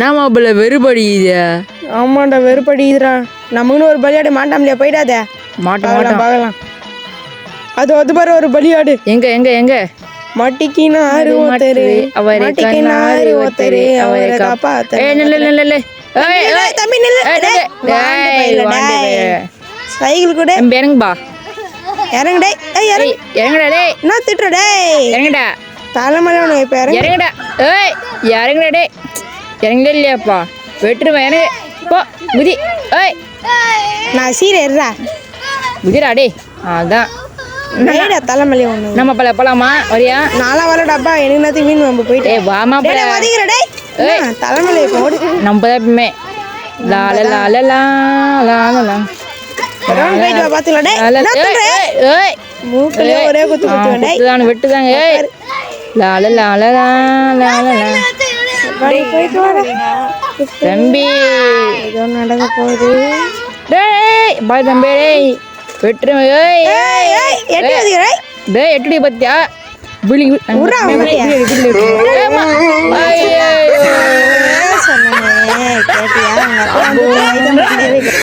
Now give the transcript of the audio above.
மாப்பிள்ள வெறுபடியுது. ஆமாண்டா வெறுப்படிக்குதுடா. நமக்குன்னு ஒரு பலியாடு மாட்டாமலையா, போயிடாத. மாட்டோம் பார்க்கலாம். அது பாரு ஒரு பலியாடு. எங்க எங்க எங்க மாட்டிக்கு நாறு ஒருத்தரு, மாட்டிக்கு நாறு ஒருத்தரு, அவரை காப்பாத்த. தம்பி நில்லு. சைக்கிள் கூட இறங்குபா. இறங்கு டேய். இறங்குடா டேய். என்ன திட்டுற டேய்? இறங்குடா. தலைமலை உனக்கு இப்போ இறங்குடா. இறங்குடா டேய். இறங்கல இல்லையாப்பா, வெட்டுருவேன். இறங்கு போ புதி. நான் சீரா புதிடா டேய். அதான் தலைமலை ஒண்ணு. நம்ம போலாமா? வரியா? நாளா வரடாப்பா, எனக்கு நேரத்துக்கு மீன் நம்ம போயிட்டு வாமா வதிக்கிற டேய். தலைமலை போடு. நம்ம தான் எப்பவுமே லால லால லா லால போயிட்டு வா. பாத்துக்கலாம். மூக்குலயே ஒரே குத்து குத்துவேன். வெட்டுதாங்க. லால லால லா லால போயிட்டு வா தம்பி. ஏதோ நடக்க போகுது. டேய் பாய் தம்பி. டேய் வெட்டுறேன். எட்டி டேய் எட்டுடி பத்தியா? உர்றா.